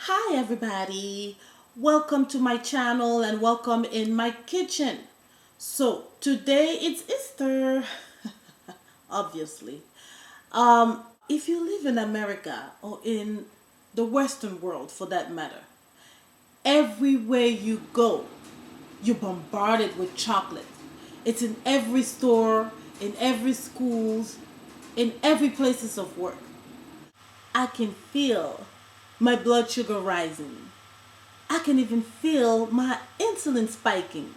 Hi everybody, welcome to my channel and welcome in my kitchen. So today it's Easter, obviously. If you live in America or in the Western world for that matter, everywhere you go, you're bombarded with chocolate. It's in every store, in every schools, in every places of work. I can feel my blood sugar rising. I can even feel my insulin spiking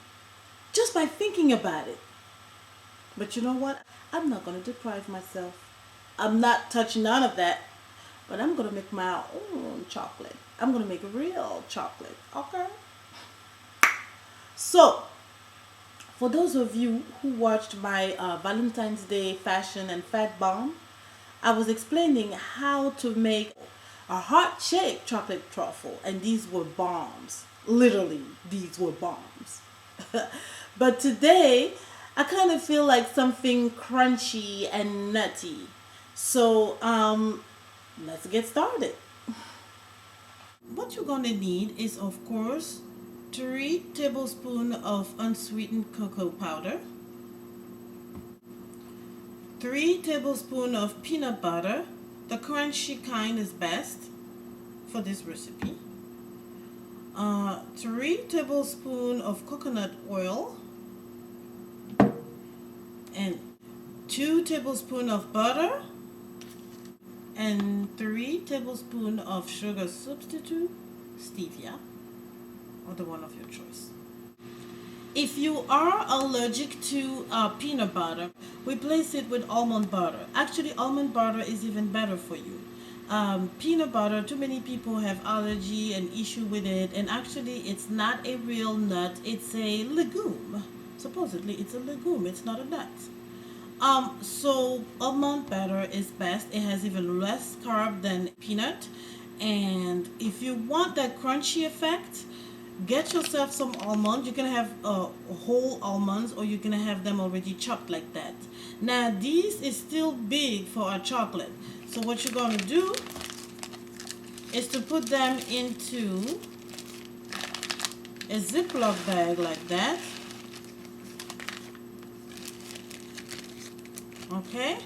just by thinking about it. But you know what? I'm not going to deprive myself. I'm not touching none of that. But I'm going to make my own chocolate. I'm going to make real chocolate. Okay? So, for those of you who watched my Valentine's Day Fashion and Fat Bomb, I was explaining how to make a heart-shaped chocolate truffle, and these were bombs. Literally, these were bombs. But today, I kind of feel like something crunchy and nutty. So, let's get started. What you're gonna need is, of course, 3 tablespoons of unsweetened cocoa powder, 3 tablespoons of peanut butter. The crunchy kind is best for this recipe. 3 tablespoons of coconut oil and 2 tablespoons of butter and 3 tablespoons of sugar substitute, stevia, or the one of your choice. If you are allergic to peanut butter, replace it with almond butter. Actually, almond butter is even better for you. Peanut butter, too many people have allergy and issue with it, and actually it's not a real nut, it's a legume. Supposedly it's a legume, it's not a nut. So almond butter is best. It has even less carb than peanut, and if you want that crunchy effect, get yourself some almonds. You can have whole almonds, or you can have them already chopped like that. Now this is still big for a chocolate, so what you're going to do is to put them into a Ziploc bag like that. Okay,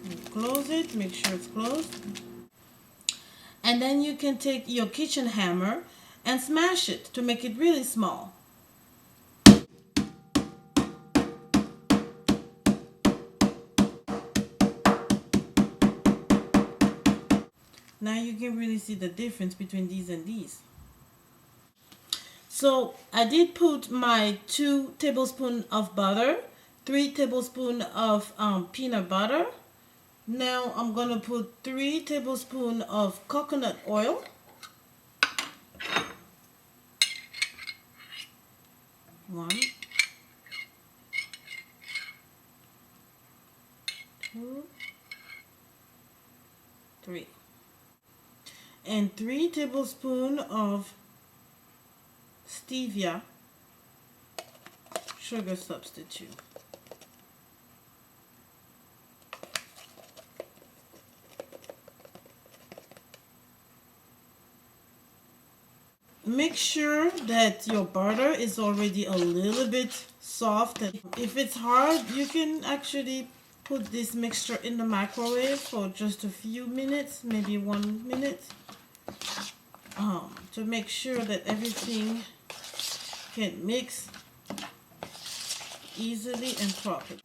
and close it, make sure it's closed, and then you can take your kitchen hammer and smash it to make it really small. Now you can really see the difference between these and these. So I did put my 2 tablespoons of butter, 3 tablespoons of peanut butter. Now I'm going to put 3 tablespoons of coconut oil. 1, 2, 3. And 3 tablespoons of stevia, sugar substitute. Make sure that your butter is already a little bit soft. If it's hard, you can actually put this mixture in the microwave for just a few minutes, maybe 1 minute, to make sure that everything can mix easily and properly.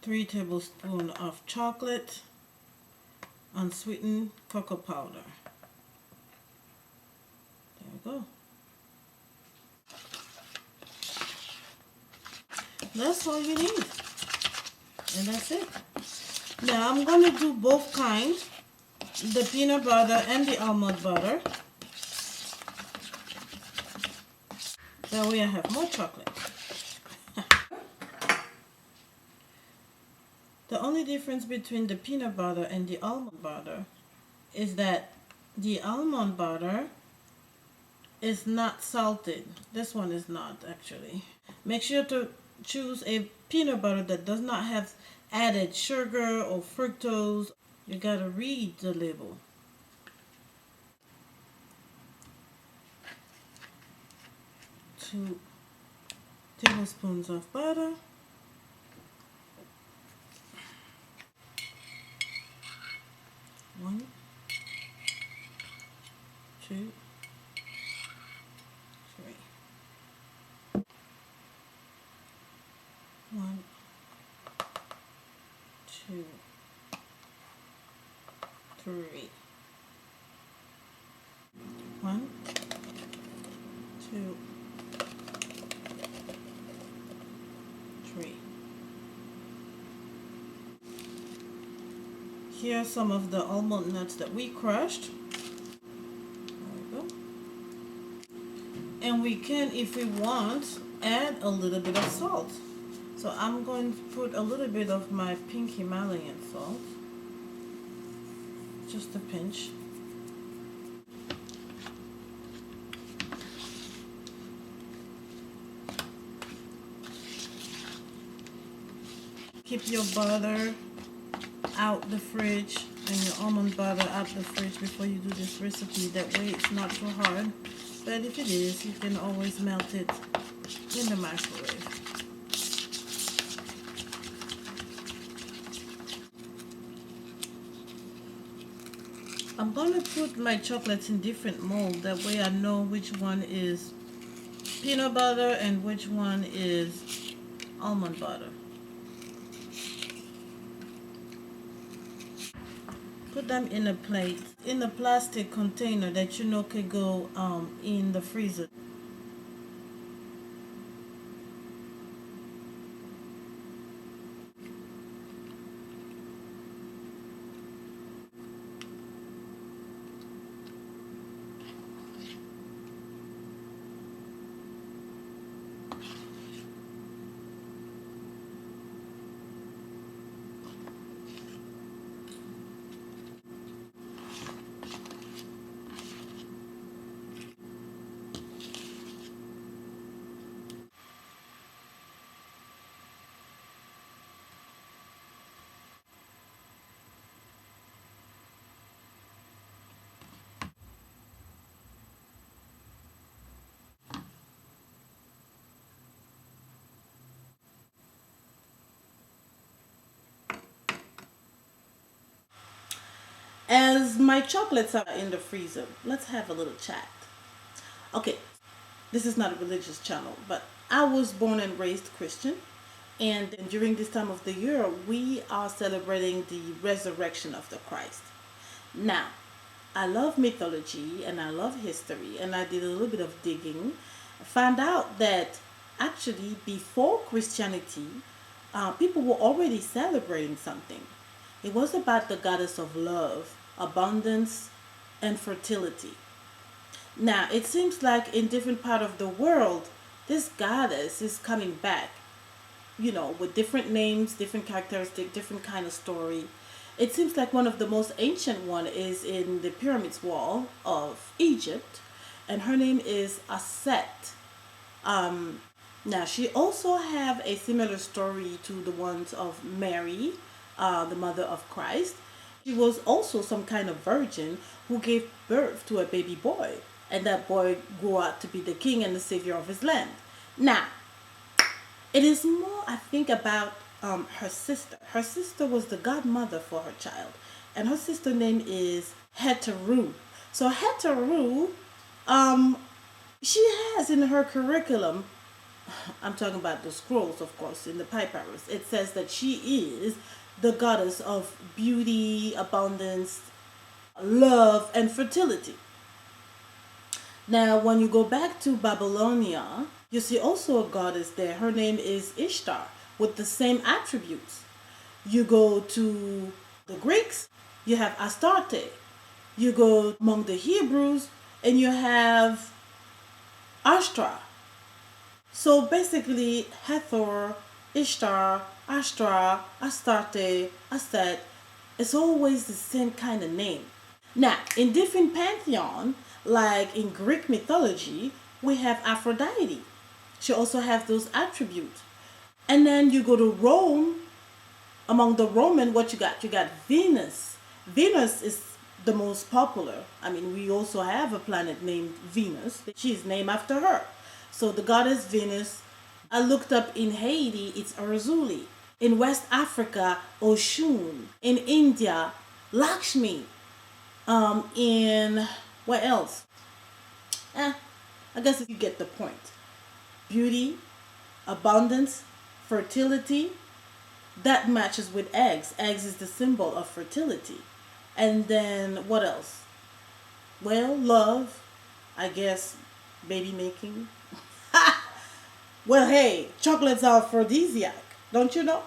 3 tablespoons of chocolate, unsweetened cocoa powder. There we go. That's all you need. And that's it. Now I'm going to do both kinds, the peanut butter and the almond butter. That way I have more chocolate. The only difference between the peanut butter and the almond butter is that the almond butter is not salted. This one is not, actually. Make sure to choose a peanut butter that does not have added sugar or fructose. You gotta read the label. 2 tablespoons of butter. 1, 2, 3. 1, 2, 3. 1, 2, 3. Here are some of the almond nuts that we crushed. There we go. And we can, if we want, add a little bit of salt. So I'm going to put a little bit of my pink Himalayan salt. Just a pinch. Keep your butter out the fridge and your almond butter out the fridge before you do this recipe. That way it's not too hard. But if it is, you can always melt it in the microwave. I'm going to put my chocolates in different molds. That way I know which one is peanut butter and which one is almond butter. Put them in a plate, in a plastic container that you know can go in the freezer. As my chocolates are in the freezer, let's have a little chat. Okay, this is not a religious channel, but I was born and raised Christian. And during this time of the year, we are celebrating the resurrection of the Christ. Now, I love mythology and I love history, and I did a little bit of digging. I found out that actually before Christianity, people were already celebrating something. It was about the goddess of love, abundance, and fertility. Now, it seems like in different part of the world, this goddess is coming back, with different names, different characteristic, different kind of story. It seems like one of the most ancient one is in the pyramids wall of Egypt, and her name is Aset. Now, she also have a similar story to the ones of Mary, the mother of Christ. She was also some kind of virgin who gave birth to a baby boy, and that boy grew out to be the king and the savior of his land. Now, it is more, I think, about her sister. Her sister was the godmother for her child, and her sister name is Heteru. So Heteru, she has in her curriculum, I'm talking about the scrolls, of course, in the papyrus, it says that she is the goddess of beauty, abundance, love, and fertility. Now, when you go back to Babylonia, you see also a goddess there. Her name is Ishtar, with the same attributes. You go to the Greeks, you have Astarte. You go among the Hebrews, and you have Ashtra. So basically, Hathor, Ishtar, Ashtra, Astarte, Aset, it's always the same kind of name. Now, in different pantheon, like in Greek mythology, we have Aphrodite. She also has those attributes. And then you go to Rome, among the Roman, what you got? You got Venus. Venus is the most popular. I mean, we also have a planet named Venus. She's named after her. So the goddess Venus. I looked up in Haiti, it's Urzuli. In West Africa, Oshun. In India, Lakshmi. In what else? I guess you get the point. Beauty, abundance, fertility, that matches with eggs. Eggs is the symbol of fertility. And then what else? Well, love, I guess, baby making. Well, hey, chocolates are aphrodisiac, don't you know?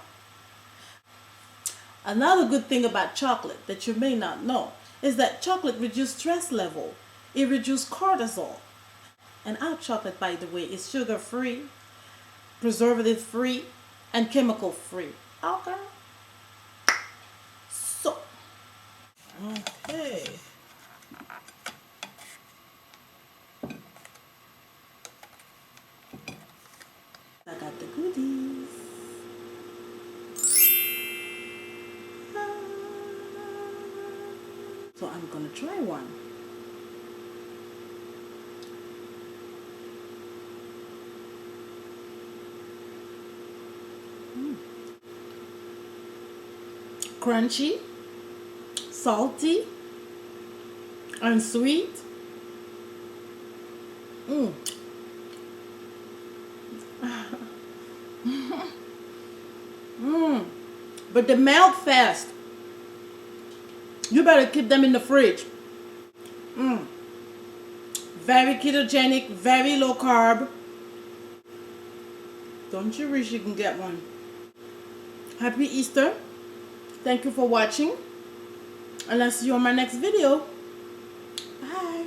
Another good thing about chocolate that you may not know is that chocolate reduces stress level. It reduces cortisol. And our chocolate, by the way, is sugar free, preservative free, and chemical free. Okay. So, okay. I got the goodies. So I'm gonna try one. Crunchy, salty, and sweet. But they melt fast. You better keep them in the fridge. Very ketogenic, very low carb. Don't you wish you can get one? Happy Easter. Thank you for watching. And I'll see you on my next video. Bye.